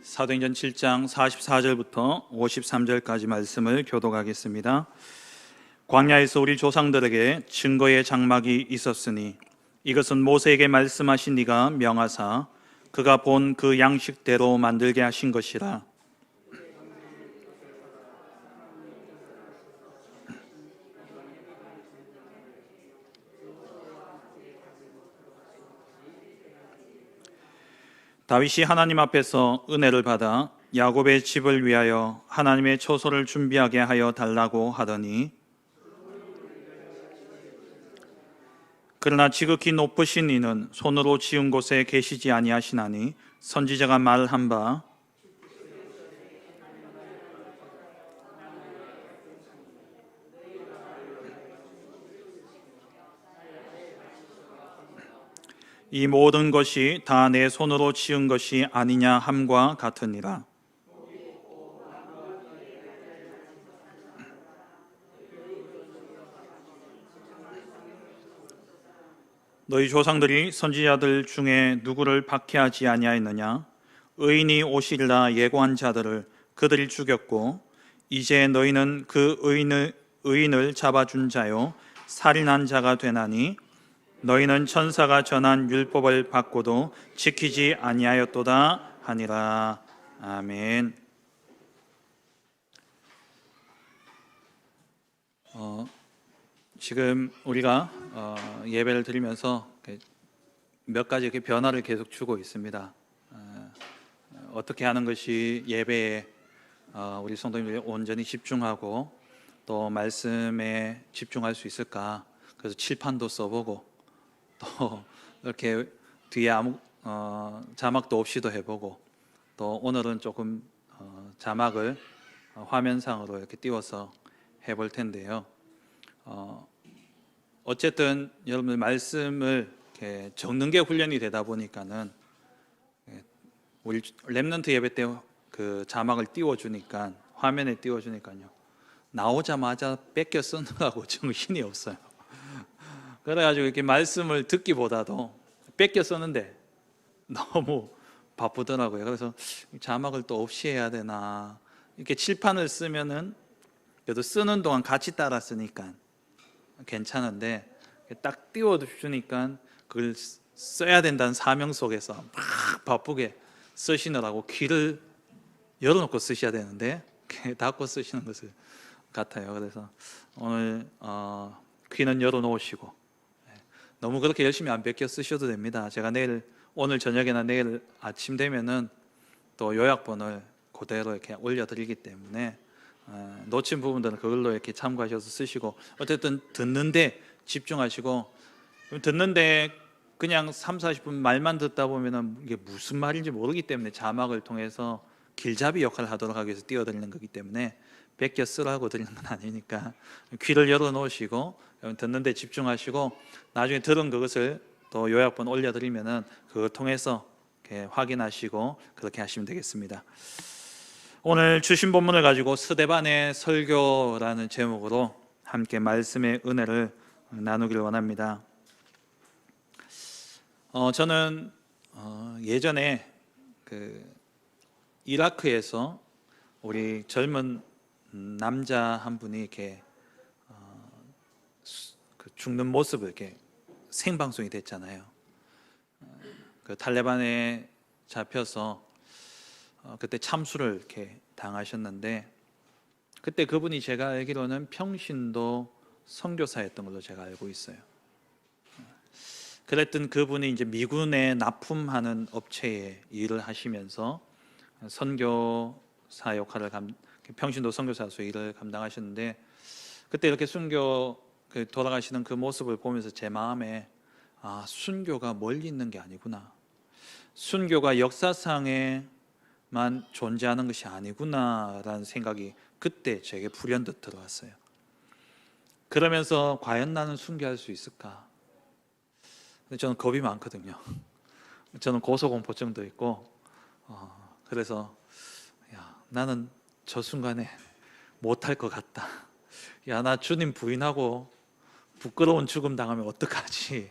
사도행전 7장 44절부터 53절까지 말씀을 교독하겠습니다. 광야에서 우리 조상들에게 증거의 장막이 있었으니 이것은 모세에게 말씀하신 이가 명하사 그가 본 그 양식대로 만들게 하신 것이라. 다윗이 하나님 앞에서 은혜를 받아 야곱의 집을 위하여 하나님의 처소를 준비하게 하여 달라고 하더니, 그러나 지극히 높으신 이는 손으로 지은 곳에 계시지 아니하시나니 선지자가 말한 바 이 모든 것이 다 내 손으로 지은 것이 아니냐 함과 같으니라. 너희 조상들이 선지자들 중에 누구를 박해하지 아니하였느냐? 의인이 오시리라 예고한 자들을 그들이 죽였고, 이제 너희는 그 의인을 잡아준 자요 살인한 자가 되나니 너희는 천사가 전한 율법을 받고도 지키지 아니하였도다 하니라. 아멘. 지금 우리가 예배를 드리면서 몇 가지 이렇게 변화를 계속 주고 있습니다. 어떻게 하는 것이 예배에 우리 성도님들이 온전히 집중하고 또 말씀에 집중할 수 있을까? 그래서 칠판도 써보고 또 이렇게 뒤에 아무 자막도 없이도 해보고, 또 오늘은 조금 자막을 화면상으로 이렇게 띄워서 해볼 텐데요. 어쨌든 여러분들 말씀을 이렇게 적는 게 훈련이 되다 보니까는 우리 렘넌트 예배 때 그 자막을 띄워주니까, 화면에 띄워주니까요, 나오자마자 뺏겨 쓰느라고 정신이 없어요. 그래가지고 이렇게 말씀을 듣기보다도 뺏겨 쓰는데 너무 바쁘더라고요. 그래서 자막을 또 없이 해야 되나, 이렇게 칠판을 쓰면은 그래도 쓰는 동안 같이 따라 쓰니까 괜찮은데 딱 띄워주니까 그걸 써야 된다는 사명 속에서 막 바쁘게 쓰시느라고 귀를 열어놓고 쓰셔야 되는데 닫고 쓰시는 것을 같아요. 그래서 오늘 귀는 열어놓으시고 너무 그렇게 열심히 안 베껴 쓰셔도 됩니다. 제가 오늘 저녁이나 내일 아침 되면은 또 요약본을 그대로 이렇게 올려드리기 때문에 놓친 부분들은 그걸로 이렇게 참고하셔서 쓰시고, 어쨌든 듣는데 집중하시고, 듣는데 그냥 3, 40분 말만 듣다 보면은 이게 무슨 말인지 모르기 때문에 자막을 통해서 길잡이 역할을 하도록 하기 위해서 띄워드리는 거기 때문에 베껴 쓰라고 드리는 건 아니니까 귀를 열어놓으시고 듣는데 집중하시고, 나중에 들은 그것을 또 요약본 올려드리면은 그걸 통해서 이렇게 확인하시고 그렇게 하시면 되겠습니다. 오늘 주신 본문을 가지고 스데반의 설교라는 제목으로 함께 말씀의 은혜를 나누기를 원합니다. 저는 예전에 이라크에서 우리 젊은 남자 한 분이 이렇게 죽는 모습을 이렇게 생방송이 됐잖아요. 그 탈레반에 잡혀서 그때 참수를 이렇게 당하셨는데, 그때 그분이 제가 알기로는 평신도 선교사였던 걸로 제가 알고 있어요. 그랬던 그분이 이제 미군에 납품하는 업체에 일을 하시면서 선교사 역할을 평신도 선교사로서 일을 감당하셨는데, 그때 이렇게 순교 돌아가시는 그 모습을 보면서 제 마음에 순교가 멀리 있는 게 아니구나, 순교가 역사상에만 존재하는 것이 아니구나라는 생각이 그때 제게 불현듯 들어왔어요. 그러면서 과연 나는 순교할 수 있을까? 근데 저는 겁이 많거든요. 저는 고소공포증도 있고, 그래서 나는 저 순간에 못할 것 같다. 나 주님 부인하고 부끄러운 죽음 당하면 어떡하지?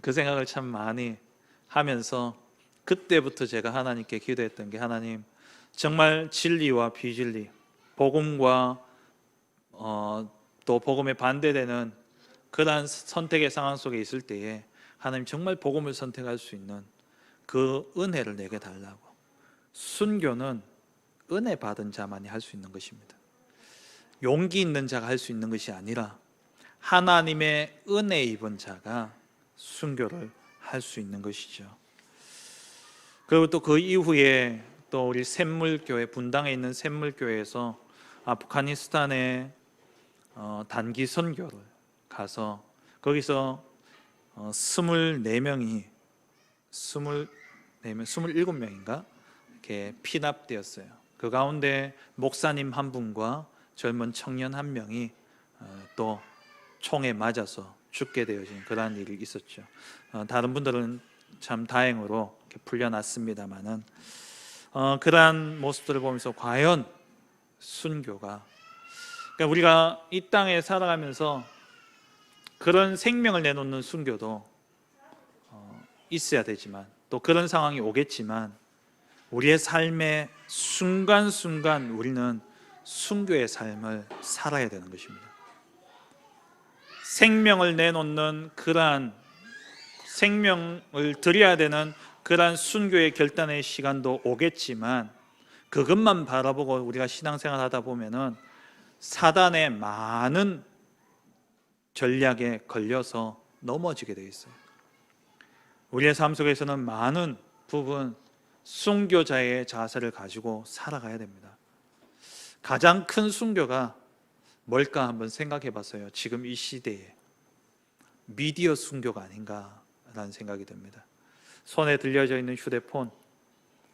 그 생각을 참 많이 하면서 그때부터 제가 하나님께 기도했던 게, 하나님, 정말 진리와 비진리, 복음과 또 복음에 반대되는 그러한 선택의 상황 속에 있을 때에 하나님, 정말 복음을 선택할 수 있는 그 은혜를 내게 달라고. 순교는 은혜 받은 자만이 할 수 있는 것입니다. 용기 있는 자가 할 수 있는 것이 아니라 하나님의 은혜 입은 자가 순교를 할 수 있는 것이죠. 그리고 또 그 이후에 또 우리 샘물교회, 분당에 있는 샘물교회에서 아프가니스탄에 단기 선교를 가서 거기서 24명이 27명인가 이렇게 피납되었어요. 그 가운데 목사님 한 분과 젊은 청년 한 명이 또 총에 맞아서 죽게 되어진 그러한 일이 있었죠. 다른 분들은 참 다행으로 이렇게 풀려났습니다만은 그러한 모습들을 보면서 과연 순교가, 그러니까 우리가 이 땅에 살아가면서 그런 생명을 내놓는 순교도 있어야 되지만, 또 그런 상황이 오겠지만, 우리의 삶의 순간순간 우리는 순교의 삶을 살아야 되는 것입니다. 생명을 내놓는 그러한, 생명을 드려야 되는 그러한 순교의 결단의 시간도 오겠지만, 그것만 바라보고 우리가 신앙생활 하다 보면은 사단의 많은 전략에 걸려서 넘어지게 되어 있어요. 우리의 삶 속에서는 많은 부분 순교자의 자세를 가지고 살아가야 됩니다. 가장 큰 순교가 뭘까 한번 생각해 봤어요. 지금 이 시대에 미디어 순교가 아닌가라는 생각이 듭니다. 손에 들려져 있는 휴대폰,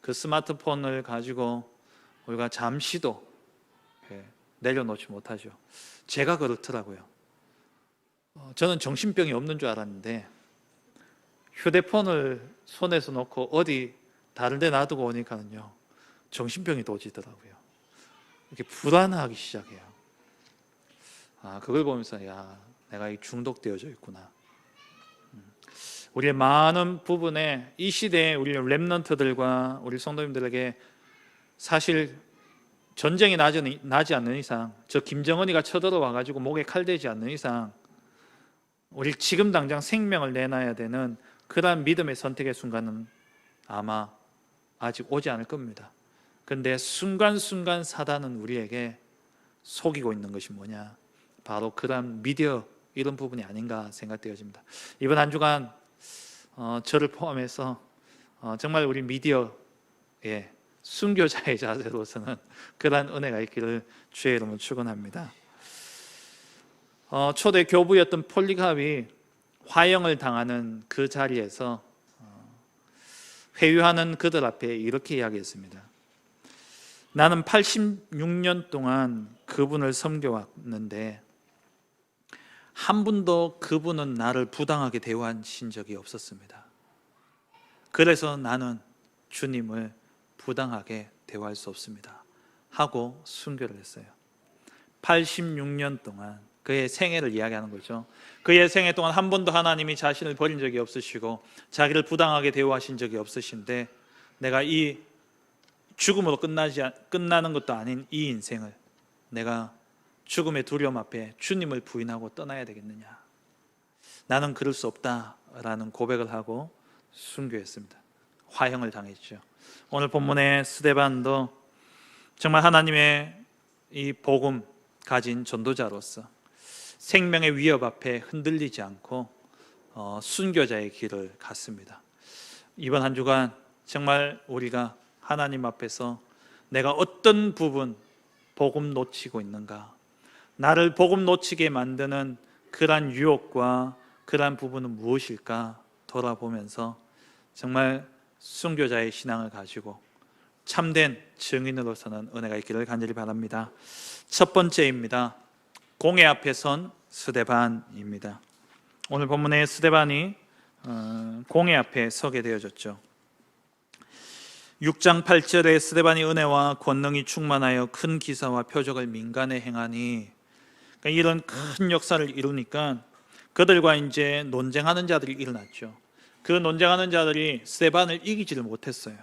그 스마트폰을 가지고 우리가 잠시도 내려놓지 못하죠. 제가 그렇더라고요. 저는 정신병이 없는 줄 알았는데 휴대폰을 손에서 놓고 어디 다른 데 놔두고 오니까는요, 정신병이 도지더라고요. 이렇게 불안하기 시작해요. 그걸 보면서 내가 중독되어져 있구나. 우리의 많은 부분에 이 시대에 우리 렘넌트들과 우리 성도님들에게 사실 전쟁이 나지 않는 이상, 저 김정은이가 쳐들어와 가지고 목에 칼 대지 않는 이상 우리 지금 당장 생명을 내놔야 되는 그러한 믿음의 선택의 순간은 아마 아직 오지 않을 겁니다. 그런데 순간순간 사단은 우리에게 속이고 있는 것이 뭐냐? 바로 그러한 미디어, 이런 부분이 아닌가 생각되어집니다. 이번 한 주간 저를 포함해서 정말 우리 미디어의 순교자의 자세로서는 그러한 은혜가 있기를 주의 이름으로 축원합니다. 초대 교부였던 폴리갑이 화형을 당하는 그 자리에서 회유하는 그들 앞에 이렇게 이야기했습니다. 나는 86년 동안 그분을 섬겨왔는데 한 번도 그분은 나를 부당하게 대우하신 적이 없었습니다. 그래서 나는 주님을 부당하게 대우할 수 없습니다 하고 순교를 했어요. 86년 동안 그의 생애를 이야기하는 거죠. 그의 생애 동안 한 번도 하나님이 자신을 버린 적이 없으시고 자기를 부당하게 대우하신 적이 없으신데, 내가 이 죽음으로 끝나는 것도 아닌 이 인생을 내가 죽음의 두려움 앞에 주님을 부인하고 떠나야 되겠느냐? 나는 그럴 수 없다라는 고백을 하고 순교했습니다. 화형을 당했죠. 오늘 본문의 스데반도 정말 하나님의 이 복음 가진 전도자로서 생명의 위협 앞에 흔들리지 않고 순교자의 길을 갔습니다. 이번 한 주간 정말 우리가 하나님 앞에서 내가 어떤 부분 복음 놓치고 있는가, 나를 복음 놓치게 만드는 그러한 유혹과 그러한 부분은 무엇일까 돌아보면서 정말 순교자의 신앙을 가지고 참된 증인으로서는 은혜가 있기를 간절히 바랍니다. 첫 번째입니다. 공회 앞에 선 스데반입니다. 오늘 본문의 스데반이 공회 앞에 서게 되어졌죠. 6장 8절에 스데반이 은혜와 권능이 충만하여 큰 기사와 표적을 민간에 행하니, 그러니까 이런 큰 역사를 이루니까 그들과 이제 논쟁하는 자들이 일어났죠. 그 논쟁하는 자들이 스데반을 이기지를 못했어요.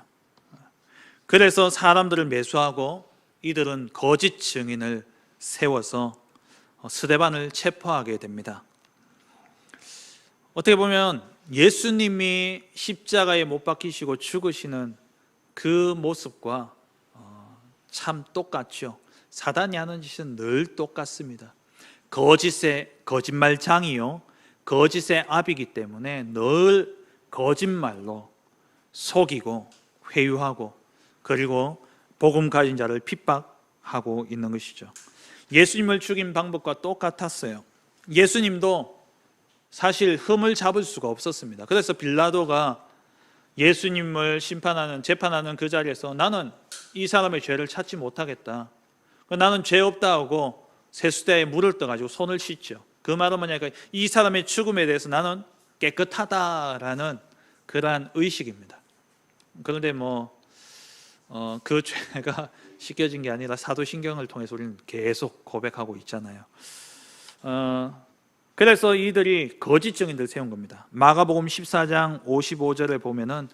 그래서 사람들을 매수하고 이들은 거짓 증인을 세워서 스데반을 체포하게 됩니다. 어떻게 보면 예수님이 십자가에 못 박히시고 죽으시는 그 모습과 참 똑같죠. 사단이 하는 짓은 늘 똑같습니다. 거짓말장이요, 거짓의 압이기 때문에 늘 거짓말로 속이고 회유하고 그리고 복음 가진 자를 핍박하고 있는 것이죠. 예수님을 죽인 방법과 똑같았어요. 예수님도 사실 흠을 잡을 수가 없었습니다. 그래서 빌라도가 예수님을 재판하는 그 자리에서 나는 이 사람의 죄를 찾지 못하겠다, 나는 죄 없다 하고 세수대에 물을 떠가지고 손을 씻죠. 그 말은 뭐냐니까 이 사람의 죽음에 대해서 나는 깨끗하다라는 그러한 의식입니다. 그런데 그 죄가 씻겨진 게 아니라 사도신경을 통해서 우리는 계속 고백하고 있잖아요. 그래서 이들이 거짓 증인들 세운 겁니다. 마가복음 14장 55절에 보면은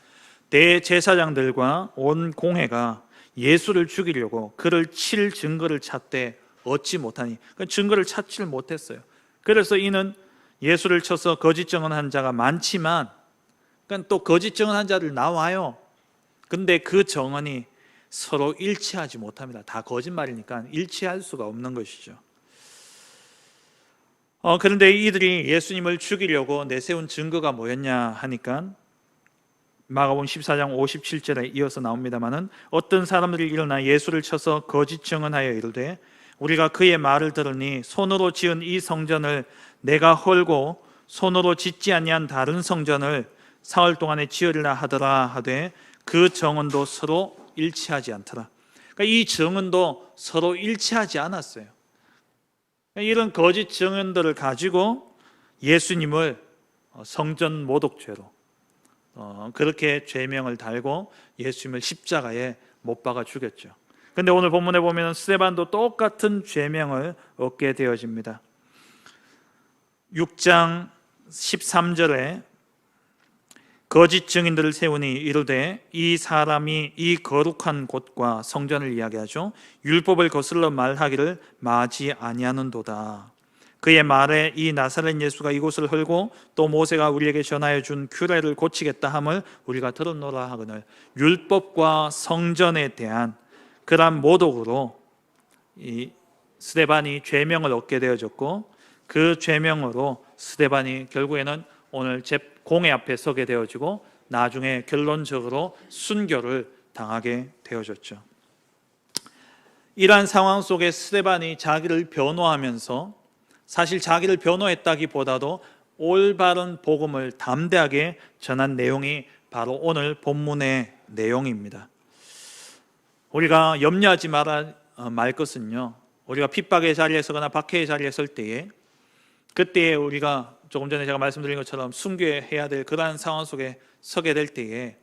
대제사장들과 온 공회가 예수를 죽이려고 그를 칠 증거를 찾되 얻지 못하니, 증거를 찾지를 못했어요. 그래서 이는 예수를 쳐서 거짓 증언한 자가 많지만, 또 거짓 증언한 자들 나와요. 근데 그 증언이 서로 일치하지 못합니다. 다 거짓말이니까 일치할 수가 없는 것이죠. 그런데 이들이 예수님을 죽이려고 내세운 증거가 뭐였냐 하니까 마가복음 14장 57절에 이어서 나옵니다마는 어떤 사람들이 일어나 예수를 쳐서 거짓 증언하여 이르되 우리가 그의 말을 들으니 손으로 지은 이 성전을 내가 헐고 손으로 짓지 아니한 다른 성전을 사흘 동안에 지으리라 하더라 하되 그 증언도 서로 일치하지 않더라. 그러니까 이 증언도 서로 일치하지 않았어요. 이런 거짓 증언들을 가지고 예수님을 성전 모독죄로 그렇게 죄명을 달고 예수님을 십자가에 못 박아 죽였죠. 그런데 오늘 본문에 보면 스데반도 똑같은 죄명을 얻게 되어집니다. 6장 13절에 거짓 증인들을 세우니 이르되 이 사람이 이 거룩한 곳과 성전을 이야기하죠. 율법을 거슬러 말하기를 마지 아니하는도다. 그의 말에 이 나사렛 예수가 이곳을 헐고 또 모세가 우리에게 전하여 준 규례를 고치겠다 함을 우리가 들었노라 하거늘 율법과 성전에 대한 그러한 모독으로 이 스데반이 죄명을 얻게 되어졌고 그 죄명으로 스데반이 결국에는 오늘 공회 앞에 서게 되어지고 나중에 결론적으로 순교를 당하게 되어졌죠. 이러한 상황 속에 스데반이 자기를 변호하면서 사실 자기를 변호했다기보다도 올바른 복음을 담대하게 전한 내용이 바로 오늘 본문의 내용입니다. 우리가 염려하지 말 것은요, 우리가 핍박의 자리에 서거나 박해의 자리에 설 때에 그때에 우리가 조금 전에 제가 말씀드린 것처럼 순교해야 될 그러한 상황 속에 서게 될 때에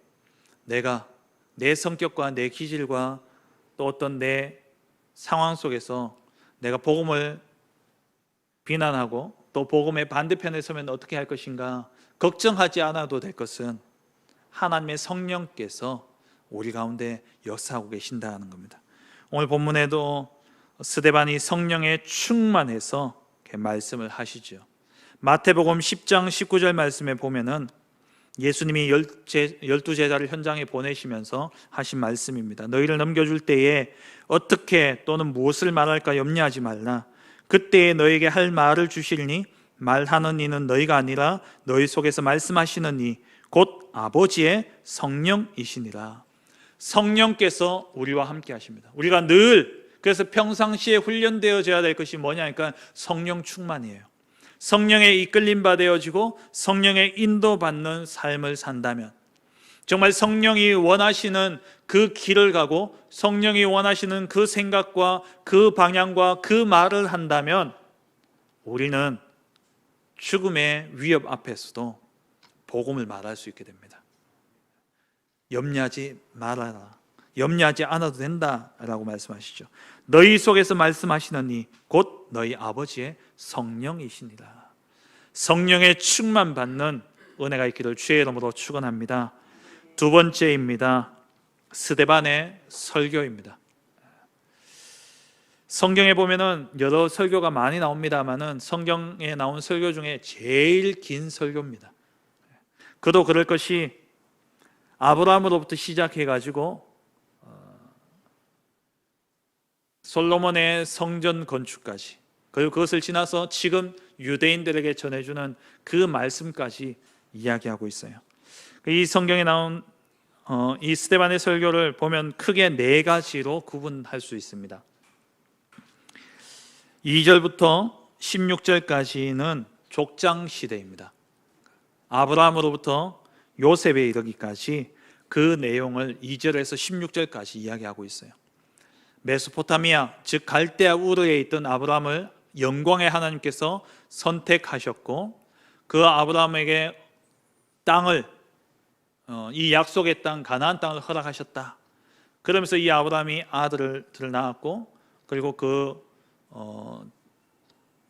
내가 내 성격과 내 기질과 또 어떤 내 상황 속에서 내가 복음을 비난하고 또 복음의 반대편에 서면 어떻게 할 것인가 걱정하지 않아도 될 것은 하나님의 성령께서 우리 가운데 역사하고 계신다는 겁니다. 오늘 본문에도 스데반이 성령에 충만해서 이렇게 말씀을 하시죠. 마태복음 10장 19절 말씀에 보면은 예수님이 12제자를 현장에 보내시면서 하신 말씀입니다. 너희를 넘겨줄 때에 어떻게 또는 무엇을 말할까 염려하지 말라. 그때에 너에게 할 말을 주시리니 말하는 이는 너희가 아니라 너희 속에서 말씀하시는 이 곧 아버지의 성령이시니라. 성령께서 우리와 함께 하십니다. 우리가 늘 그래서 평상시에 훈련되어져야 될 것이 뭐냐니까 성령 충만이에요. 성령에 이끌림 받아지고 성령의 인도받는 삶을 산다면 정말 성령이 원하시는 그 길을 가고 성령이 원하시는 그 생각과 그 방향과 그 말을 한다면 우리는 죽음의 위협 앞에서도 복음을 말할 수 있게 됩니다. 염려하지 말아라. 염려하지 않아도 된다라고 말씀하시죠. 너희 속에서 말씀하시는 이 곧 너희 아버지의 성령이시니라. 성령의 충만 받는 은혜가 있기를 주의 이름으로 축원합니다. 두 번째입니다. 스데반의 설교입니다. 성경에 보면은 여러 설교가 많이 나옵니다만은 성경에 나온 설교 중에 제일 긴 설교입니다. 그도 그럴 것이 아브라함으로부터 시작해가지고 솔로몬의 성전 건축까지, 그리고 그것을 지나서 지금 유대인들에게 전해주는 그 말씀까지 이야기하고 있어요. 이 성경에 나온 이 스데반의 설교를 보면 크게 네 가지로 구분할 수 있습니다. 2절부터 16절까지는 족장 시대입니다. 아브라함으로부터 요셉에 이르기까지 그 내용을 2절에서 16절까지 이야기하고 있어요. 메소포타미아, 즉 갈대아 우르에 있던 아브라함을 영광의 하나님께서 선택하셨고, 그 아브라함에게 땅을, 이 약속의 땅 가나안 땅을 허락하셨다. 그러면서 이 아브라함이 아들을 낳았고, 그리고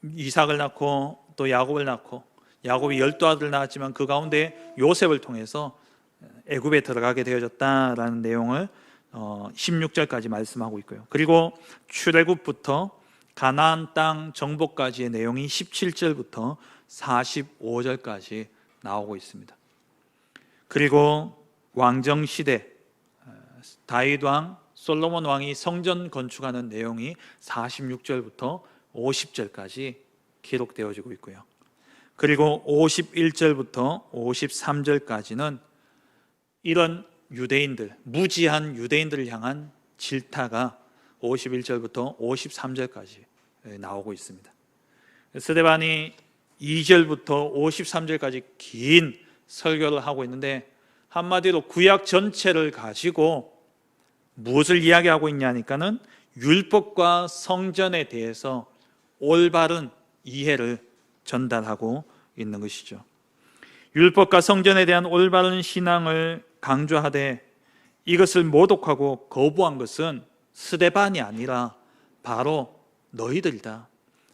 이삭을 낳고 또 야곱을 낳고, 야곱이 12아들을 낳았지만 그 가운데 요셉을 통해서 애굽에 들어가게 되어졌다라는 내용을 16절까지 말씀하고 있고요. 그리고 출애굽부터 가나안 땅 정복까지의 내용이 17절부터 45절까지 나오고 있습니다. 그리고 왕정 시대, 다윗 왕, 솔로몬 왕이 성전 건축하는 내용이 46절부터 50절까지 기록되어지고 있고요. 그리고 51절부터 53절까지는 이런 유대인들, 무지한 유대인들을 향한 질타가 51절부터 53절까지 나오고 있습니다. 스데반이 2절부터 53절까지 긴 설교를 하고 있는데, 한마디로 구약 전체를 가지고 무엇을 이야기하고 있냐니까는 율법과 성전에 대해서 올바른 이해를 전달하고 있는 것이죠. 율법과 성전에 대한 올바른 신앙을 강조하되 이것을 모독하고 거부한 것은 스데반이 아니라 바로 너희들이다,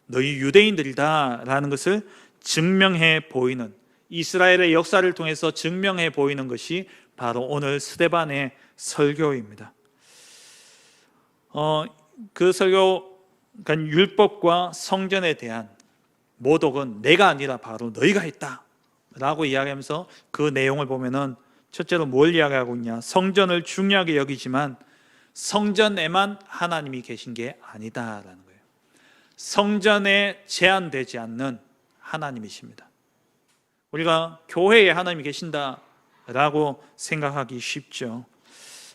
너희 유대인들이다 라는 것을 증명해 보이는, 이스라엘의 역사를 통해서 증명해 보이는 것이 바로 오늘 스데반의 설교입니다. 그 설교, 그러니까 율법과 성전에 대한 모독은 내가 아니라 바로 너희가 했다 라고 이야기하면서 그 내용을 보면은 첫째로 뭘 이야기하고 있냐, 성전을 중요하게 여기지만 성전에만 하나님이 계신 게 아니다라는 거예요. 성전에 제한되지 않는 하나님이십니다. 우리가 교회에 하나님이 계신다라고 생각하기 쉽죠.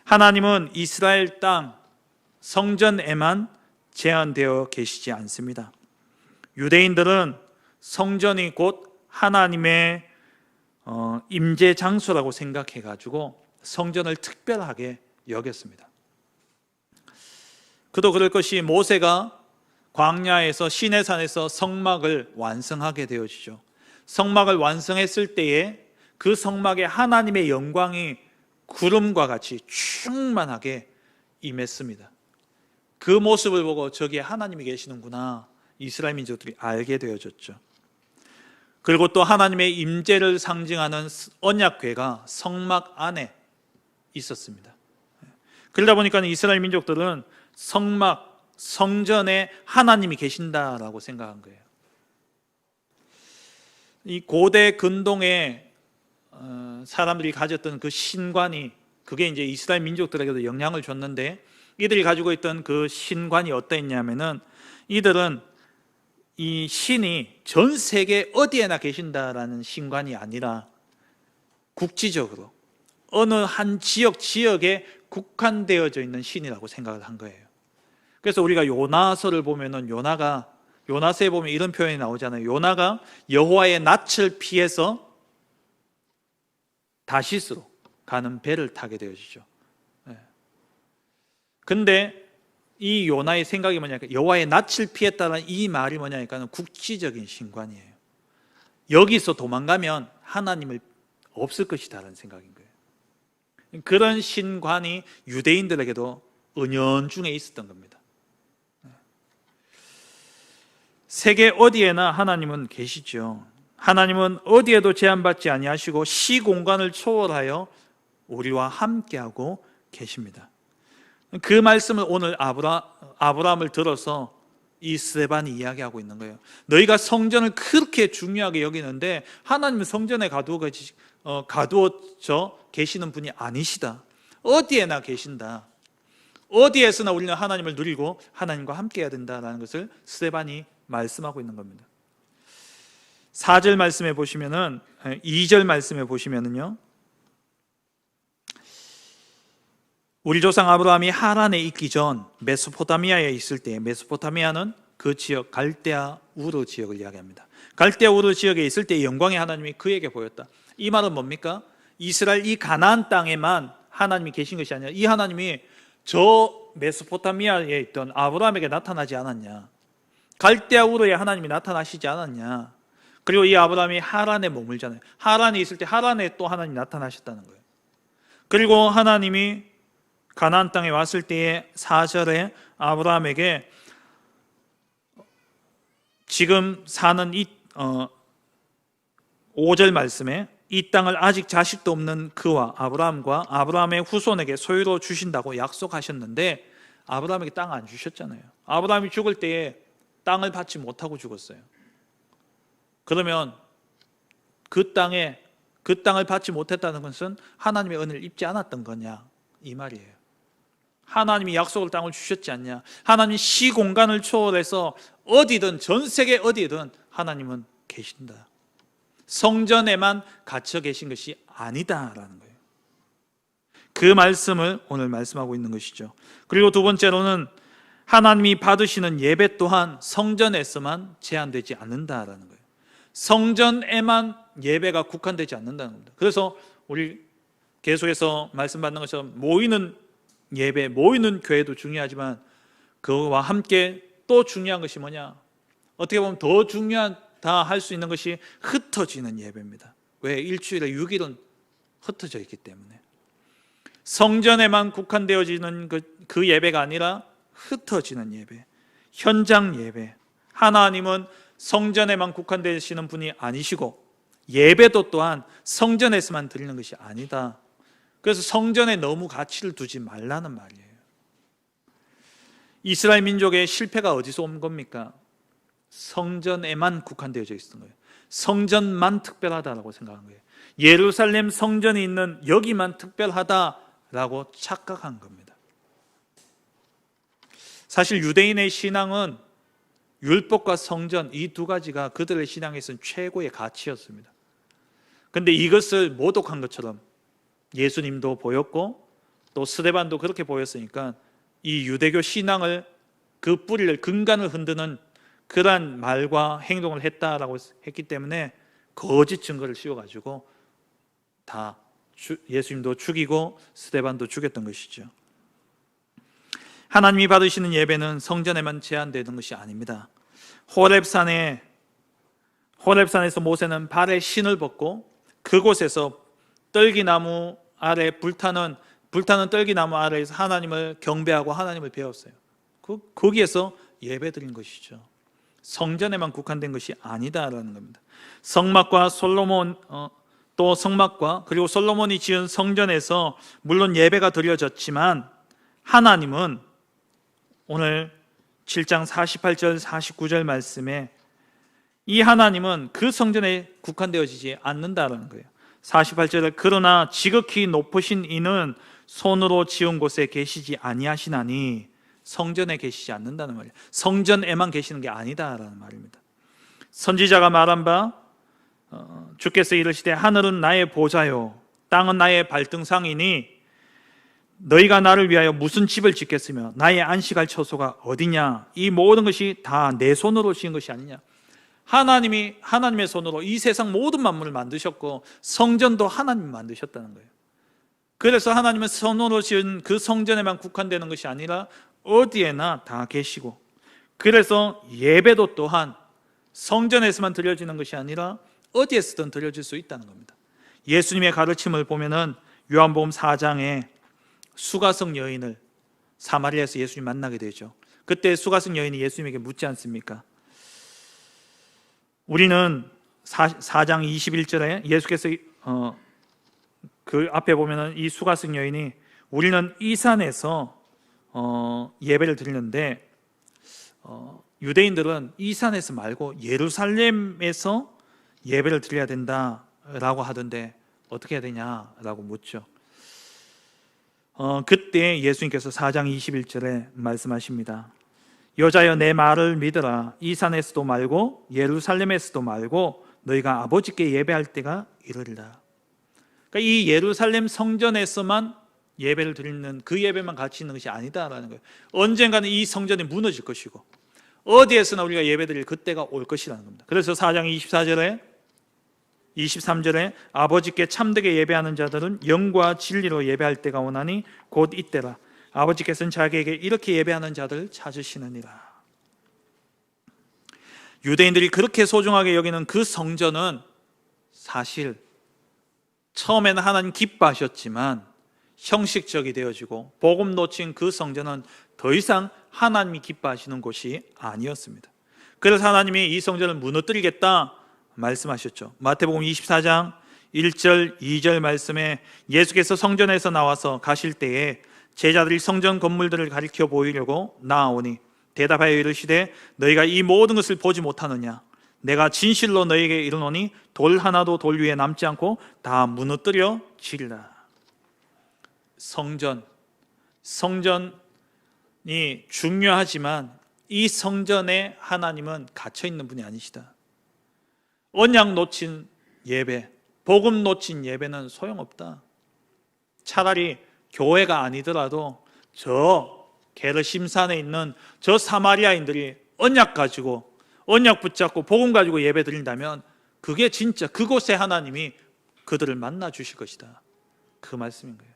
하나님은 이스라엘 땅 성전에만 제한되어 계시지 않습니다. 유대인들은 성전이 곧 하나님의 임재 장소라고 생각해가지고 성전을 특별하게 여겼습니다. 그도 그럴 것이 모세가 광야에서 시내산에서 성막을 완성하게 되어지죠. 성막을 완성했을 때에 그 성막에 하나님의 영광이 구름과 같이 충만하게 임했습니다. 그 모습을 보고 저기에 하나님이 계시는구나 이스라엘 민족들이 알게 되어졌죠. 그리고 또 하나님의 임재를 상징하는 언약궤가 성막 안에 있었습니다. 그러다 보니까 이스라엘 민족들은 성막, 성전에 하나님이 계신다라고 생각한 거예요. 이 고대 근동의 사람들이 가졌던 그 신관이, 그게 이제 이스라엘 민족들에게도 영향을 줬는데, 이들이 가지고 있던 그 신관이 어떠했냐면은, 이들은 이 신이 전 세계 어디에나 계신다라는 신관이 아니라 국지적으로 어느 한 지역에 국한되어져 있는 신이라고 생각을 한 거예요. 그래서 우리가 요나서를 보면은 요나서에 보면 이런 표현이 나오잖아요. 요나가 여호와의 낯을 피해서 다시스로 가는 배를 타게 되어지죠. 근데 이 요나의 생각이 뭐냐니까, 여호와의 낯을 피했다는 이 말이 뭐냐니까 국지적인 신관이에요. 여기서 도망가면 하나님을 없을 것이다라는 생각인 거예요. 그런 신관이 유대인들에게도 은연중에 있었던 겁니다. 세계 어디에나 하나님은 계시죠. 하나님은 어디에도 제한받지 아니하시고 시공간을 초월하여 우리와 함께하고 계십니다. 그 말씀을 오늘 아브라함을 들어서 이 스데반이 이야기하고 있는 거예요. 너희가 성전을 그렇게 중요하게 여기는데 하나님은 성전에 가두어져 계시는 분이 아니시다. 어디에나 계신다. 어디에서나 우리는 하나님을 누리고 하나님과 함께 해야 된다는 것을 스데반이 말씀하고 있는 겁니다. 4절 말씀에 보시면은 2절 말씀에 보시면은요. 우리 조상 아브라함이 하란에 있기 전 메소포타미아에 있을 때, 메소포타미아는 그 지역 갈대아 우르 지역을 이야기합니다. 갈대아 우르 지역에 있을 때 영광의 하나님이 그에게 보였다. 이 말은 뭡니까? 이스라엘 이 가나안 땅에만 하나님이 계신 것이 아니라 이 하나님이 저 메소포타미아에 있던 아브라함에게 나타나지 않았냐? 갈대아 우르에 하나님이 나타나시지 않았냐? 그리고 이 아브라함이 하란에 머물잖아요. 하란에 있을 때 하란에 또 하나님이 나타나셨다는 거예요. 그리고 하나님이 가나안 땅에 왔을 때에 4절에 아브라함에게 지금 사는 5절 말씀에 이 땅을 아직 자식도 없는 그와 아브라함과 아브라함의 후손에게 소유로 주신다고 약속하셨는데 아브라함에게 땅 안 주셨잖아요. 아브라함이 죽을 때에 땅을 받지 못하고 죽었어요. 그러면 그 땅을 받지 못했다는 것은 하나님의 은혜를 입지 않았던 거냐 이 말이에요. 하나님이 약속을 땅을 주셨지 않냐. 하나님이 시공간을 초월해서 어디든 전 세계 어디든 하나님은 계신다. 성전에만 갇혀 계신 것이 아니다라는 거예요. 그 말씀을 오늘 말씀하고 있는 것이죠. 그리고 두 번째로는 하나님이 받으시는 예배 또한 성전에서만 제한되지 않는다라는 거예요. 성전에만 예배가 국한되지 않는다는 겁니다. 그래서 우리 계속해서 말씀 받는 것처럼 모이는 예배, 모이는 교회도 중요하지만 그와 함께 또 중요한 것이 뭐냐? 어떻게 보면 더 중요하다 할 수 있는 것이 흩어지는 예배입니다. 왜? 일주일에 6일은 흩어져 있기 때문에. 성전에만 국한되어지는 그 예배가 아니라 흩어지는 예배, 현장 예배. 하나님은 성전에만 국한되시는 분이 아니시고 예배도 또한 성전에서만 드리는 것이 아니다. 그래서 성전에 너무 가치를 두지 말라는 말이에요. 이스라엘 민족의 실패가 어디서 온 겁니까? 성전에만 국한되어져 있었던 거예요. 성전만 특별하다라고 생각한 거예요. 예루살렘 성전이 있는 여기만 특별하다라고 착각한 겁니다. 사실 유대인의 신앙은 율법과 성전 이 두 가지가 그들의 신앙에서는 최고의 가치였습니다. 그런데 이것을 모독한 것처럼 예수님도 보였고 또 스데반도 그렇게 보였으니까 이 유대교 신앙을 그 뿌리를 근간을 흔드는 그러한 말과 행동을 했다라고 했기 때문에 거짓 증거를 씌워가지고 다 예수님도 죽이고 스데반도 죽였던 것이죠. 하나님이 받으시는 예배는 성전에만 제한되는 것이 아닙니다. 호렙산에서 모세는 발에 신을 벗고 그곳에서 떨기나무 아래 불타는 떨기나무 아래에서 하나님을 경배하고 하나님을 배웠어요. 거기에서 예배드린 것이죠. 성전에만 국한된 것이 아니다라는 겁니다. 성막과 그리고 솔로몬이 지은 성전에서 물론 예배가 드려졌지만 하나님은 오늘 7장 48절 49절 말씀에 이 하나님은 그 성전에 국한되어지지 않는다라는 거예요. 48절에 그러나 지극히 높으신 이는 손으로 지은 곳에 계시지 아니하시나니 성전에 계시지 않는다는 말이에요. 성전에만 계시는 게 아니다라는 말입니다. 선지자가 말한 바 주께서 이르시되 하늘은 나의 보좌요 땅은 나의 발등상이니 너희가 나를 위하여 무슨 집을 짓겠으며 나의 안식할 처소가 어디냐. 이 모든 것이 다 내 손으로 지은 것이 아니냐. 하나님의 손으로 이 세상 모든 만물을 만드셨고 성전도 하나님이 만드셨다는 거예요. 그래서 하나님은 손으로 지은 그 성전에만 국한되는 것이 아니라 어디에나 다 계시고, 그래서 예배도 또한 성전에서만 드려지는 것이 아니라 어디에서든 드려질 수 있다는 겁니다. 예수님의 가르침을 보면은 요한복음 4장에 수가성 여인을 사마리아에서 예수님 만나게 되죠. 그때 수가성 여인이 예수님에게 묻지 않습니까? 우리는 4장 21절에 예수께서 그 앞에 보면은 이 수가성 여인이 우리는 이 산에서 예배를 드리는데 유대인들은 이 산에서 말고 예루살렘에서 예배를 드려야 된다라고 하던데 어떻게 해야 되냐라고 묻죠. 그때 예수님께서 4장 21절에 말씀하십니다. 여자여 내 말을 믿으라. 이 산에서도 말고 예루살렘에서도 말고 너희가 아버지께 예배할 때가 이르리라. 그러니까 이 예루살렘 성전에서만 예배를 드리는 그 예배만 가치 있는 것이 아니다라는 거예요. 언젠가는 이 성전이 무너질 것이고 어디에서나 우리가 예배드릴 그때가 올 것이라는 겁니다. 그래서 4장 24절에 23절에 아버지께 참되게 예배하는 자들은 영과 진리로 예배할 때가 오나니 곧 이때라. 아버지께서는 자기에게 이렇게 예배하는 자들을 찾으시느니라. 유대인들이 그렇게 소중하게 여기는 그 성전은 사실 처음에는 하나님 기뻐하셨지만 형식적이 되어지고 복음 놓친 그 성전은 더 이상 하나님이 기뻐하시는 곳이 아니었습니다. 그래서 하나님이 이 성전을 무너뜨리겠다 말씀하셨죠. 마태복음 24장 1절 2절 말씀에 예수께서 성전에서 나와서 가실 때에 제자들이 성전 건물들을 가리켜 보이려고 나아오니 대답하여 이르시되 너희가 이 모든 것을 보지 못하느냐? 내가 진실로 너희에게 이르노니 돌 하나도 돌 위에 남지 않고 다 무너뜨려 지리라. 성전이 중요하지만 이 성전에 하나님은 갇혀 있는 분이 아니시다. 언약 놓친 예배, 복음 놓친 예배는 소용없다. 차라리 교회가 아니더라도 저 게르심산에 있는 저 사마리아인들이 언약 가지고 언약 붙잡고 복음 가지고 예배 드린다면 그게 진짜 그곳에 하나님이 그들을 만나 주실 것이다. 그 말씀인 거예요.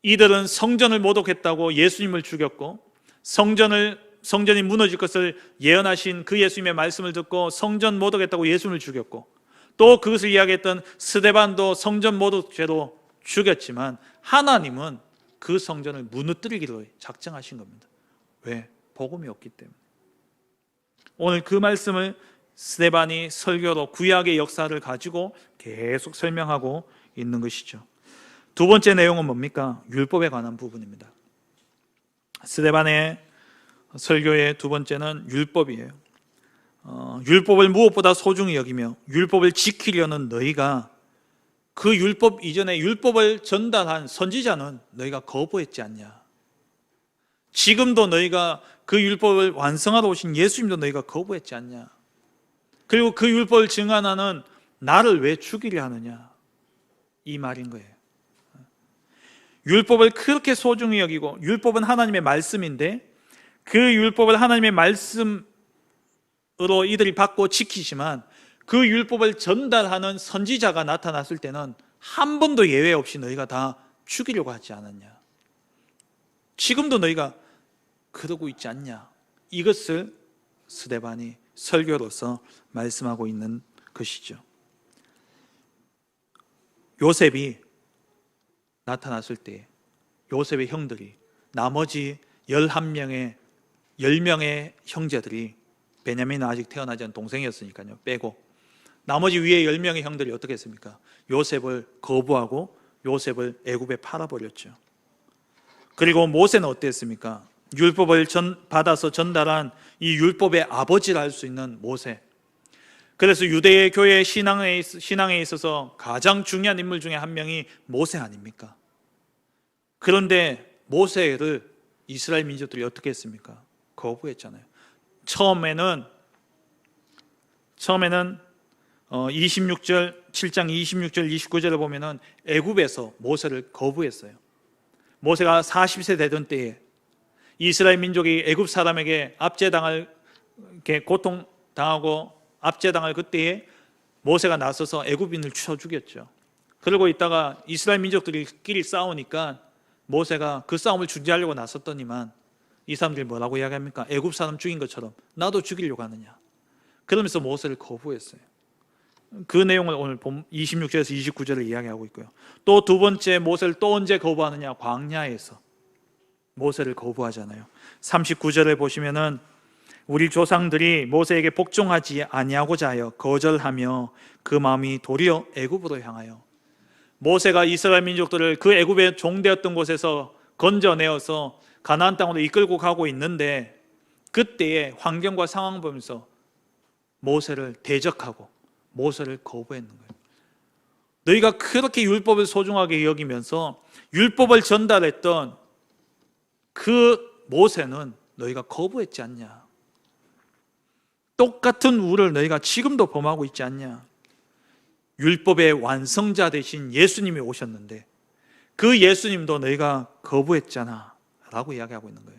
이들은 성전을 모독했다고 예수님을 죽였고 성전이 무너질 것을 예언하신 그 예수님의 말씀을 듣고 성전 모독했다고 예수님을 죽였고 또 그것을 이야기했던 스데반도 성전 모독죄로 죽였지만 하나님은 그 성전을 무너뜨리기로 작정하신 겁니다. 왜? 복음이 없기 때문에. 오늘 그 말씀을 스데반이 설교로 구약의 역사를 가지고 계속 설명하고 있는 것이죠. 두 번째 내용은 뭡니까? 율법에 관한 부분입니다. 스데반의 설교의 두 번째는 율법이에요. 율법을 무엇보다 소중히 여기며 율법을 지키려는 너희가 그 율법 이전에 율법을 전달한 선지자는 너희가 거부했지 않냐? 지금도 너희가 그 율법을 완성하러 오신 예수님도 너희가 거부했지 않냐? 그리고 그 율법을 증언하는 나를 왜 죽이려 하느냐? 이 말인 거예요. 율법을 그렇게 소중히 여기고 율법은 하나님의 말씀인데 그 율법을 하나님의 말씀으로 이들이 받고 지키지만 그 율법을 전달하는 선지자가 나타났을 때는 한 번도 예외 없이 너희가 다 죽이려고 하지 않았냐? 지금도 너희가 그러고 있지 않냐? 이것을 스데반이 설교로서 말씀하고 있는 것이죠. 요셉이 나타났을 때 요셉의 형들이 나머지 10명의 형제들이 베냐민은 아직 태어나지 않은 동생이었으니까요 빼고 나머지 위에 10명의 형들이 어떻게 했습니까? 요셉을 거부하고 요셉을 애굽에 팔아버렸죠. 그리고 모세는 어땠습니까? 율법을 받아서 전달한 이 율법의 아버지라 할 수 있는 모세. 그래서 유대의 교회의 신앙에 있어서 가장 중요한 인물 중에 한 명이 모세 아닙니까? 그런데 모세를 이스라엘 민족들이 어떻게 했습니까? 거부했잖아요. 처음에는 7장 26절 29절을 보면은 애굽에서 모세를 거부했어요. 모세가 40세 되던 때에 이스라엘 민족이 애굽 사람에게 압제당할 고통당하고 압제당할 그때에 모세가 나서서 애굽인을 쳐 죽였죠. 그러고 있다가 이스라엘 민족들끼리 싸우니까 모세가 그 싸움을 중지하려고 나섰더니만 이 사람들이 뭐라고 이야기합니까? 애굽 사람 죽인 것처럼 나도 죽이려고 하느냐? 그러면서 모세를 거부했어요. 그 내용을 오늘 26절에서 29절을 이야기하고 있고요. 또 두 번째 모세를 또 언제 거부하느냐? 광야에서 모세를 거부하잖아요. 39절에 보시면은 우리 조상들이 모세에게 복종하지 아니하고자 하여 거절하며 그 마음이 도리어 애굽으로 향하여, 모세가 이스라엘 민족들을 그 애굽의 종되었던 곳에서 건져내어서 가나안 땅으로 이끌고 가고 있는데, 그때의 환경과 상황을 보면서 모세를 대적하고 모세를 거부했는 거예요. 너희가 그렇게 율법을 소중하게 여기면서 율법을 전달했던 그 모세는 너희가 거부했지 않냐? 똑같은 우를 너희가 지금도 범하고 있지 않냐? 율법의 완성자 되신 예수님이 오셨는데 그 예수님도 너희가 거부했잖아 라고 이야기하고 있는 거예요.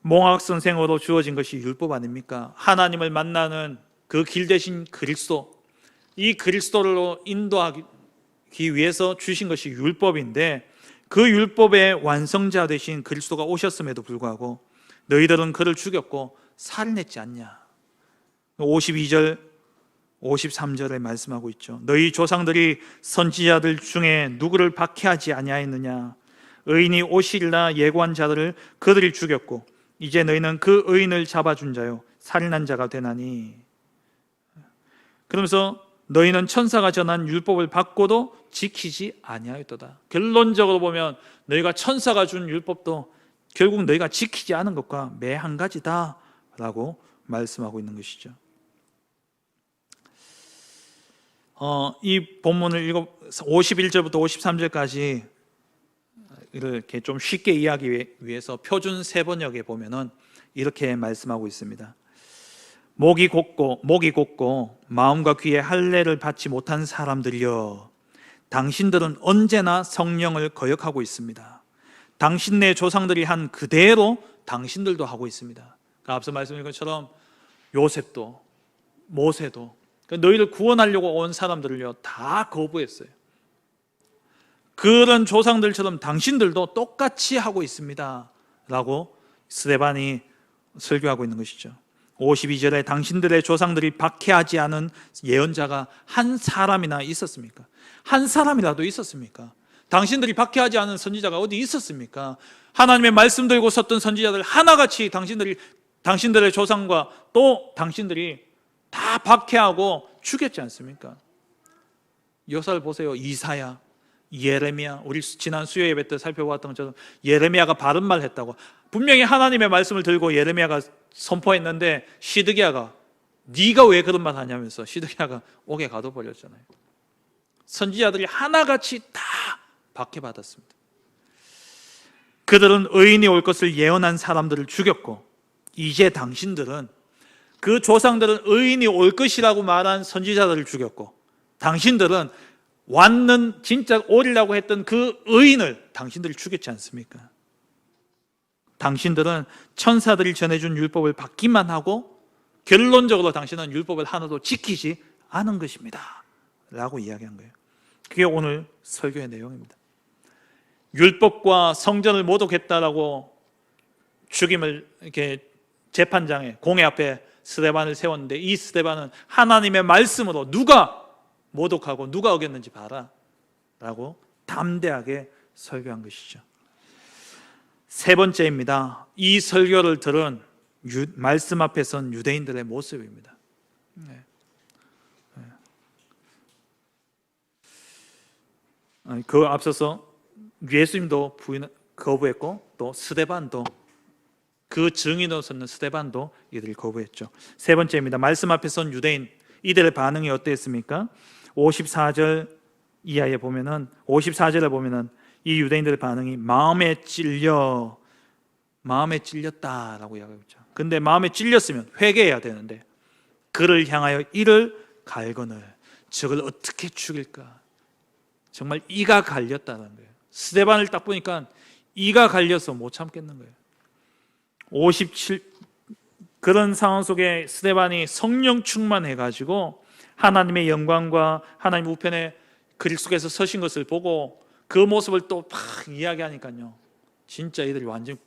몽학선생으로 주어진 것이 율법 아닙니까? 하나님을 만나는 그 길 대신 그리스도, 이 그리스도로 인도하기 위해서 주신 것이 율법인데, 그 율법의 완성자 되신 그리스도가 오셨음에도 불구하고 너희들은 그를 죽였고 살인했지 않냐? 52절 53절에 말씀하고 있죠. 너희 조상들이 선지자들 중에 누구를 박해하지 아니하였느냐? 의인이 오시리라 예고한 자들을 그들이 죽였고 이제 너희는 그 의인을 잡아준 자요 살인한 자가 되나니. 그러면서 너희는 천사가 전한 율법을 받고도 지키지 아니하였도다. 결론적으로 보면 너희가 천사가 준 율법도 결국 너희가 지키지 않은 것과 매 한 가지다 라고 말씀하고 있는 것이죠. 이 본문을 51절부터 53절까지 이렇게 좀 쉽게 이해하기 위해서 표준 세번역에 보면은 이렇게 말씀하고 있습니다. 목이 곧고 마음과 귀에 할례를 받지 못한 사람들이여, 당신들은 언제나 성령을 거역하고 있습니다. 당신네 조상들이 한 그대로 당신들도 하고 있습니다. 그러니까 앞서 말씀드린 것처럼 요셉도 모세도 너희를 구원하려고 온 사람들을요 다 거부했어요. 그런 조상들처럼 당신들도 똑같이 하고 있습니다 라고 스데반이 설교하고 있는 것이죠. 52절에 당신들의 조상들이 박해하지 않은 예언자가 한 사람이나 있었습니까? 한 사람이라도 있었습니까? 당신들이 박해하지 않은 선지자가 어디 있었습니까? 하나님의 말씀 들고 섰던 선지자들 하나같이 당신들의 조상과 또 당신들이 다 박해하고 죽였지 않습니까? 여사를 보세요. 이사야, 예레미야, 우리 지난 수요 예배 때 살펴보았던 것처럼 예레미야가 바른 말 했다고 분명히 하나님의 말씀을 들고 예레미야가 선포했는데 시드기야가 네가 왜 그런 말 하냐면서 시드기야가 옥에 가둬버렸잖아요. 선지자들이 하나같이 다 박해받았습니다. 그들은 의인이 올 것을 예언한 사람들을 죽였고 이제 당신들은 그 조상들은 의인이 올 것이라고 말한 선지자들을 죽였고 당신들은 왔는 진짜 오리라고 했던 그 의인을 당신들이 죽였지 않습니까? 당신들은 천사들이 전해준 율법을 받기만 하고 결론적으로 당신은 율법을 하나도 지키지 않은 것입니다 라고 이야기한 거예요. 그게 오늘 설교의 내용입니다. 율법과 성전을 모독했다라고 죽임을 이렇게 재판장에 공회 앞에 스데반을 세웠는데 이 스데반은 하나님의 말씀으로 누가 모독하고 누가 어겼는지 봐라 라고 담대하게 설교한 것이죠. 세 번째입니다. 이 설교를 들은 말씀 앞에 선 유대인들의 모습입니다. 그 앞서서 예수님도 거부했고 또 스데반도 그 증인으로 섰는 스데반도 이들을 거부했죠. 세 번째입니다. 말씀 앞에 선 유대인 이들의 반응이 어땠습니까? 54절 이하에 보면은 54절에 보면은 이 유대인들의 반응이 마음에 찔렸다라고 이야기하죠. 근데 마음에 찔렸으면 회개해야 되는데 그를 향하여 이를 갈거늘 저걸 어떻게 죽일까? 정말 이가 갈렸다는 거예요. 스데반을 딱 보니까 이가 갈려서 못 참겠는 거예요. 57 그런 상황 속에 스데반이 성령 충만해가지고 하나님의 영광과 하나님 우편에 그리스도 속에서 서신 것을 보고 그 모습을 또 막 이야기하니까요 진짜 이들이 완전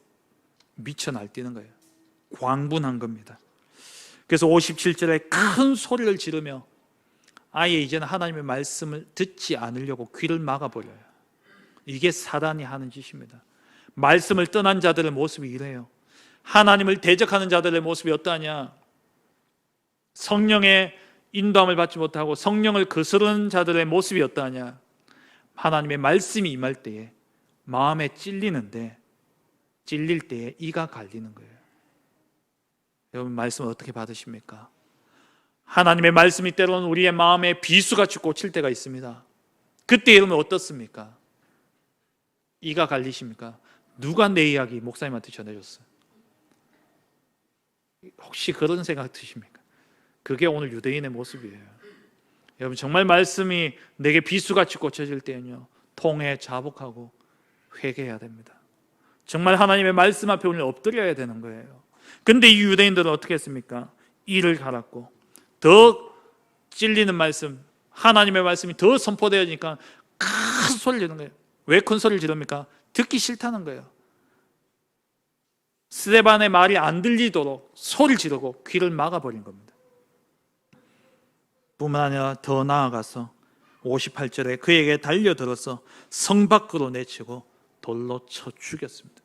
미쳐 날뛰는 거예요. 광분한 겁니다. 그래서 57절에 큰 소리를 지르며 아예 이제는 하나님의 말씀을 듣지 않으려고 귀를 막아버려요. 이게 사단이 하는 짓입니다. 말씀을 떠난 자들의 모습이 이래요. 하나님을 대적하는 자들의 모습이 어떠하냐? 성령의 인도함을 받지 못하고 성령을 거스르는 자들의 모습이 어떠하냐? 하나님의 말씀이 임할 때에 마음에 찔리는데, 찔릴 때에 이가 갈리는 거예요. 여러분, 말씀을 어떻게 받으십니까? 하나님의 말씀이 때로는 우리의 마음에 비수같이 꽂힐 때가 있습니다. 그때 여러분 어떻습니까? 이가 갈리십니까? 누가 내 이야기 목사님한테 전해줬어요? 혹시 그런 생각 드십니까? 그게 오늘 유대인의 모습이에요. 여러분, 정말 말씀이 내게 비수같이 꽂혀질 때는요, 통해 자복하고 회개해야 됩니다. 정말 하나님의 말씀 앞에 오늘 엎드려야 되는 거예요. 근데 이 유대인들은 어떻게 했습니까? 이를 갈았고 더 찔리는 말씀, 하나님의 말씀이 더 선포되어지니까 큰 소리를 지르는 거예요. 왜 큰 소리를 지릅니까? 듣기 싫다는 거예요. 스데반의 말이 안 들리도록 소리를 지르고 귀를 막아버린 겁니다. 뿐만 아니라 더 나아가서 58절에 그에게 달려들어서 성 밖으로 내치고 돌로 쳐 죽였습니다.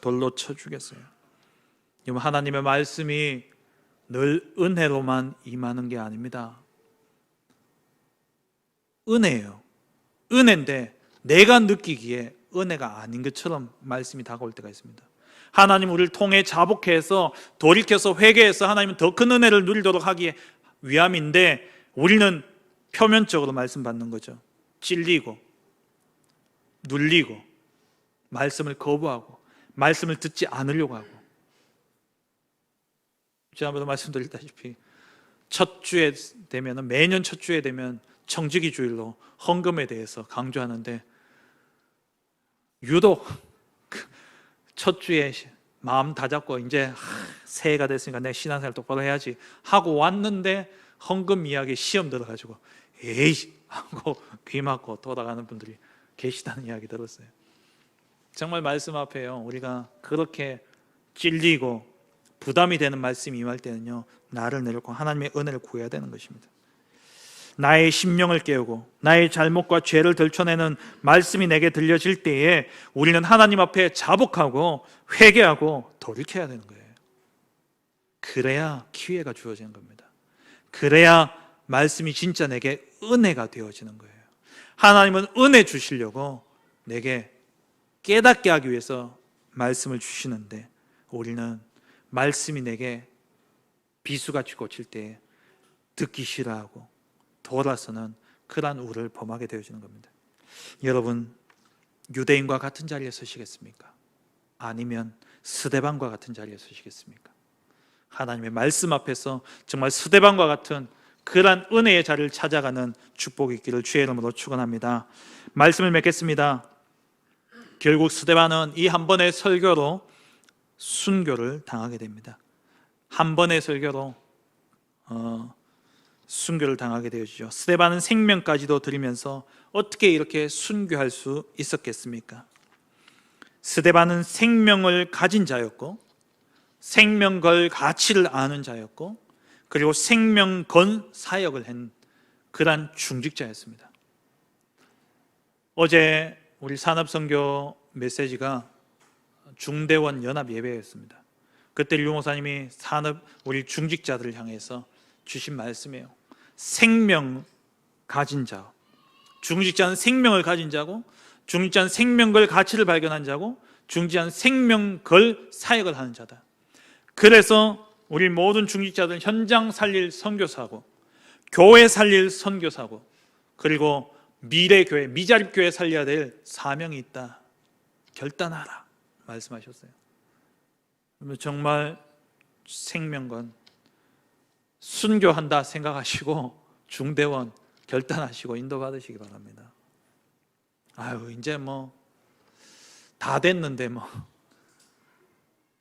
돌로 쳐 죽였어요. 하나님의 말씀이 늘 은혜로만 임하는 게 아닙니다. 은혜예요. 은혜인데 내가 느끼기에 은혜가 아닌 것처럼 말씀이 다가올 때가 있습니다. 하나님 우리를 통해 자복해서 돌이켜서 회개해서 하나님은 더 큰 은혜를 누리도록 하기 위함인데, 우리는 표면적으로 말씀 받는 거죠. 찔리고 눌리고 말씀을 거부하고 말씀을 듣지 않으려고 하고. 지난번에 말씀드렸다시피 첫 주에 되면, 매년 첫 주에 되면 청지기 주일로 헌금에 대해서 강조하는데, 유독 첫 주에 마음 다잡고 이제 새해가 됐으니까 내 신앙생활 똑바로 해야지 하고 왔는데 헌금 이야기 시험 들어가지고 에이 하고 귀 막고 돌아가는 분들이 계시다는 이야기 들었어요. 정말 말씀 앞에요, 우리가 그렇게 찔리고 부담이 되는 말씀이 임할 때는요, 나를 내려놓고 하나님의 은혜를 구해야 되는 것입니다. 나의 심령을 깨우고 나의 잘못과 죄를 들춰내는 말씀이 내게 들려질 때에 우리는 하나님 앞에 자복하고 회개하고 돌이켜야 되는 거예요. 그래야 기회가 주어지는 겁니다. 그래야 말씀이 진짜 내게 은혜가 되어지는 거예요. 하나님은 은혜 주시려고 내게 깨닫게 하기 위해서 말씀을 주시는데, 우리는 말씀이 내게 비수같이 꽂힐 때 듣기 싫어하고 돌아서는 그러한 우를 범하게 되어지는 겁니다. 여러분, 유대인과 같은 자리에 서시겠습니까? 아니면 스데반과 같은 자리에 서시겠습니까? 하나님의 말씀 앞에서 정말 스데반과 같은 그러한 은혜의 자리를 찾아가는 축복이 있기를 주의 이름으로 축원합니다. 말씀을 맺겠습니다. 결국 스데반은 이 한 번의 설교로 순교를 당하게 됩니다. 한 번의 설교로 순교를 당하게 되어지죠. 스데반은 생명까지도 드리면서 어떻게 이렇게 순교할 수 있었겠습니까? 스데반은 생명을 가진 자였고 생명 걸 가치를 아는 자였고, 그리고 생명 건 사역을 한 그러한 중직자였습니다. 어제 우리 산업선교 메시지가 중대원 연합 예배였습니다. 그때 류 목사님이 우리 중직자들을 향해서 주신 말씀이에요. 생명 가진 자, 중직자는 생명을 가진 자고, 중직자는 생명 걸 가치를 발견한 자고, 중직자는 생명 걸 사역을 하는 자다. 그래서 우리 모든 중직자들은 현장 살릴 선교사고, 교회 살릴 선교사고, 그리고 미래 교회, 미자립 교회 살려야 될 사명이 있다. 결단하라 말씀하셨어요. 정말 생명건 순교한다 생각하시고 중대원 결단하시고 인도받으시기 바랍니다. 아유, 이제 다 됐는데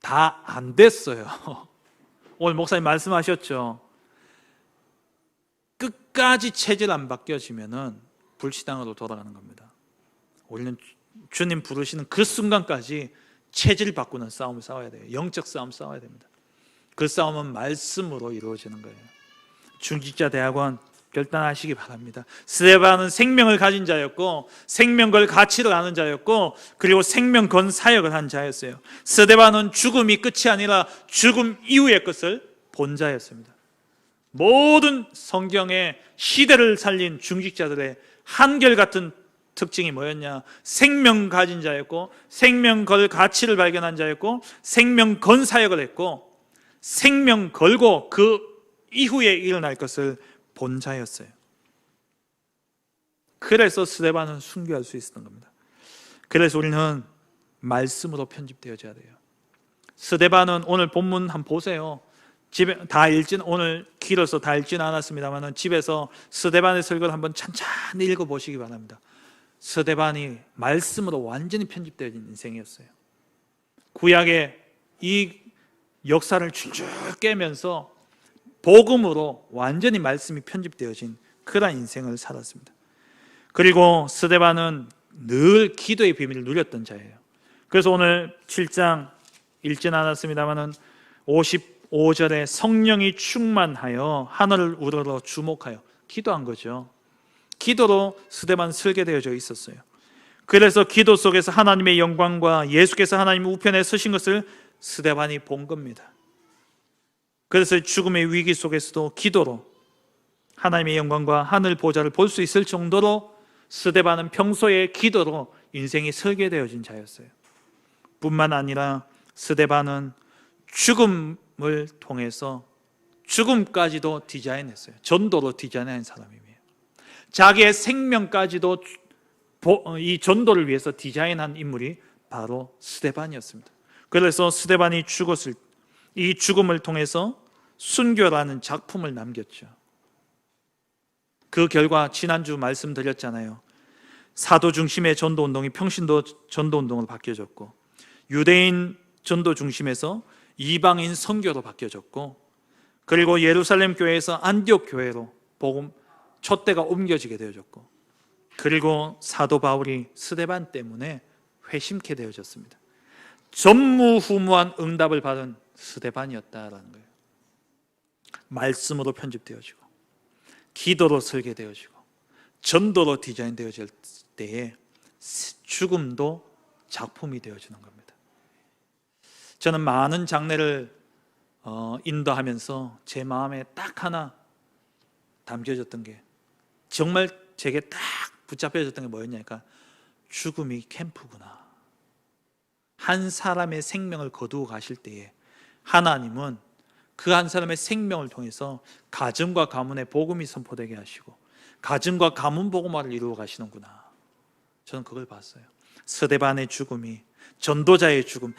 다 안 됐어요. 오늘 목사님 말씀하셨죠. 끝까지 체질 안 바뀌어지면은 불시당으로 돌아가는 겁니다. 우리는 주님 부르시는 그 순간까지 체질 바꾸는 싸움을 싸워야 돼요. 영적 싸움 싸워야 됩니다. 그 싸움은 말씀으로 이루어지는 거예요. 중직자 대학원 결단하시기 바랍니다. 스데반은 생명을 가진 자였고 생명 걸 가치를 아는 자였고 그리고 생명 건 사역을 한 자였어요. 스데반은 죽음이 끝이 아니라 죽음 이후의 것을 본 자였습니다. 모든 성경의 시대를 살린 중직자들의 한결같은 특징이 뭐였냐? 생명 가진 자였고 생명 걸 가치를 발견한 자였고 생명 건 사역을 했고 생명 걸고 그 이후에 일어날 것을 본 자였어요. 그래서 스데반은 순교할 수 있었던 겁니다. 그래서 우리는 말씀으로 편집되어져야 돼요. 스데반은 오늘 본문 한번 보세요. 집에 오늘 길어서 다 읽지는 않았습니다만 집에서 스데반의 설교를 한번 찬찬히 읽어보시기 바랍니다. 스데반이 말씀으로 완전히 편집되어진 인생이었어요. 구약의 이 역사를 줄줄 깨면서 복음으로 완전히 말씀이 편집되어진 그런 인생을 살았습니다. 그리고 스데반은 늘 기도의 비밀을 누렸던 자예요. 그래서 오늘 7장 읽지는 않았습니다만 55절에 성령이 충만하여 하늘을 우러러 주목하여 기도한 거죠. 기도로 스데반 설계되어져 있었어요. 그래서 기도 속에서 하나님의 영광과 예수께서 하나님 우편에 서신 것을 스데반이 본 겁니다. 그래서 죽음의 위기 속에서도 기도로 하나님의 영광과 하늘 보좌를 볼 수 있을 정도로 스데반은 평소에 기도로 인생이 설계되어진 자였어요. 뿐만 아니라 스데반은 죽음을 통해서 죽음까지도 디자인했어요. 전도로 디자인한 사람이에요. 자기의 생명까지도 이 전도를 위해서 디자인한 인물이 바로 스데반이었습니다. 그래서 스데반이 죽었을 이 죽음을 통해서 순교라는 작품을 남겼죠. 그 결과 지난주 말씀드렸잖아요. 사도 중심의 전도운동이 평신도 전도운동으로 바뀌어졌고 유대인 전도 중심에서 이방인 선교로 바뀌어졌고 그리고 예루살렘 교회에서 안디옥 교회로 복음 촛대가 옮겨지게 되어졌고 그리고 사도 바울이 스데반 때문에 회심케 되어졌습니다. 전무후무한 응답을 받은 스데반이었다라는 거예요. 말씀으로 편집되어지고 기도로 설계되어지고 전도로 디자인되어질 때에 죽음도 작품이 되어지는 겁니다. 저는 많은 장례를 인도하면서 제 마음에 딱 하나 담겨졌던 게 정말 제게 딱 붙잡혀졌던 게 뭐였냐니까 죽음이 캠프구나. 한 사람의 생명을 거두어 가실 때에 하나님은 그 한 사람의 생명을 통해서 가정과 가문의 복음이 선포되게 하시고 가정과 가문 복음화를 이루어 가시는구나. 저는 그걸 봤어요. 스데반의 죽음이 전도자의 죽음,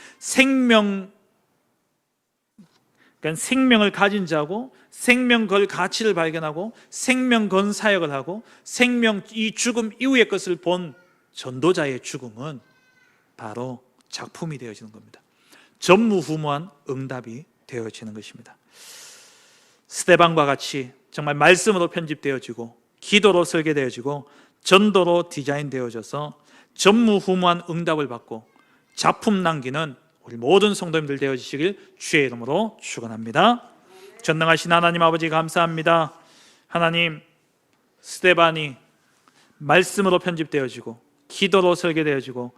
그러니까 생명을 가진 자고 생명 걸 가치를 발견하고 생명 건 사역을 하고 생명 이 죽음 이후의 것을 본 전도자의 죽음은 바로 작품이 되어지는 겁니다. 전무후무한 응답이 되어지는 것입니다. 스데반과 같이 정말 말씀으로 편집되어지고 기도로 설계되어지고 전도로 디자인되어져서 전무후무한 응답을 받고 작품 남기는 우리 모든 성도님들 되어지시길 주의 이름으로 축원합니다. 전능하신 하나님 아버지 감사합니다. 하나님, 스데반이 말씀으로 편집되어지고 기도로 설계되어지고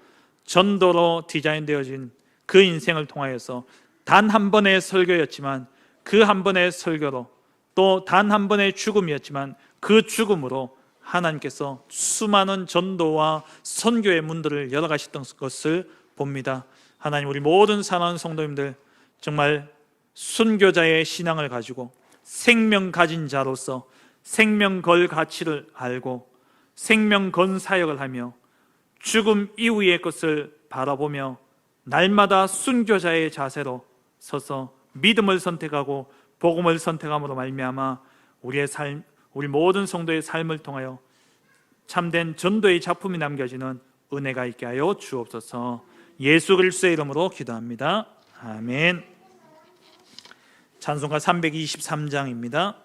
전도로 디자인되어진 그 인생을 통하여서 단 한 번의 설교였지만 그 한 번의 설교로 또 단 한 번의 죽음이었지만 그 죽음으로 하나님께서 수많은 전도와 선교의 문들을 열어가셨던 것을 봅니다. 하나님, 우리 모든 사랑하는 성도님들 정말 순교자의 신앙을 가지고 생명 가진 자로서 생명 걸 가치를 알고 생명 건 사역을 하며 죽음 이후의 것을 바라보며 날마다 순교자의 자세로 서서 믿음을 선택하고 복음을 선택함으로 말미암아 우리 모든 성도의 삶을 통하여 참된 전도의 작품이 남겨지는 은혜가 있게 하여 주옵소서. 예수 그리스도의 이름으로 기도합니다. 아멘. 찬송가 323장입니다.